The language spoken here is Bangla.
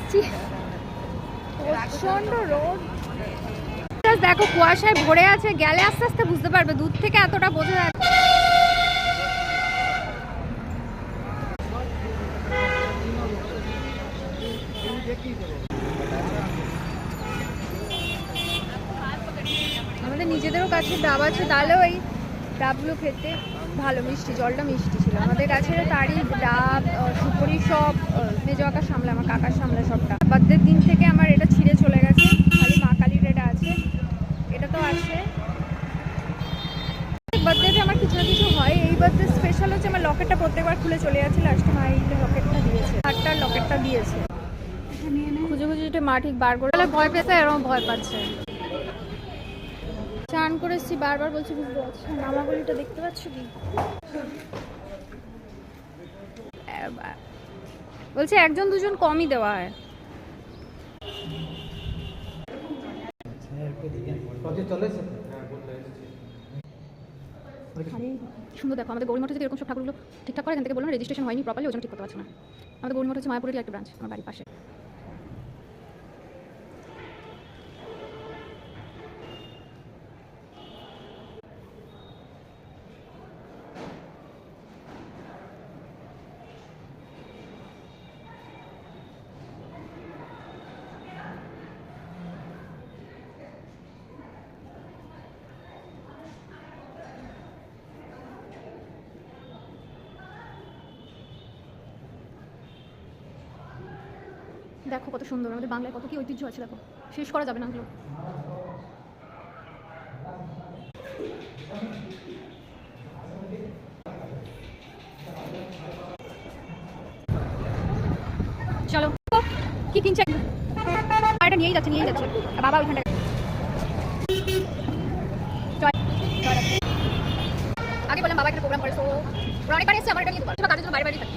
এসছি, প্রচন্ড রোদ। দেখো কুয়াশায় ভরে আছে, গেলে আস্তে আস্তে বুঝতে পারবে, দূর থেকে এতটা বোঝা যাচ্ছে। আমাদের নিজেদেরও কাছে ডাব আছে, তাহলেও এই ডাবগুলো খেতে ভালো, মিষ্টি, জলটা মিষ্টি ছিল। আমাদের গাছের তারই ডাব, সুপুরি সব মেজো আকার সামলে, আমার কাকার সামলে সবটা। বার্থডের দিন থেকে আমার এটা ছিঁড়ে চলে গেছে, খালি মা কালীর এটা আছে, এটা তো আছে। বার্থডেতে আমার কিছু না কিছু হয়। এই বার্থডে স্পেশাল হচ্ছে আমার লকেটটা প্রত্যেকবার খুলে চলে যাচ্ছে, লাস্টে মা এই লকেটটা দিয়েছে, হারটার লকেটটা দিয়েছে। খুঁজে খুঁজে যেটা মা ঠিক বার করে ভয় পেয়েছে, এরকম ভয় পাচ্ছে। চান করে এসছি, বারবার বলছি বুঝতে পারছি নামাগুলিটা দেখতে পাচ্ছ কি? বলছে একজন দুজন কমই দেওয়া হয়। সুন্দর দেখো, আমাদের গৌরী মঠে যদি এরকম সব ঠাকুরগুলো ঠিকঠাক করে, এখান থেকে বললাম রেজিস্ট্রেশন হয়নি প্রপারলি, ওই জন্য ঠিক করতে পারছে না। আমাদের গৌরী মঠ হচ্ছে মায়াপুরের একটা ব্রাঞ্চ, আমার বাড়ির পাশে। দেখো কত সুন্দর, আমাদের বাংলায় কত কি ঐতিহ্য আছে, দেখো শেষ করা যাবে না এগুলো। চলো কি কিনছে, এটা নিয়েই যাচ্ছে বাবা ওইখানটা। আগে বললাম বাবা একটা প্রোগ্রাম করে, তো অনেকবার এসছে, আমার এটা নিয়ে কাজের জন্য বাইরে বাইরে থাকি।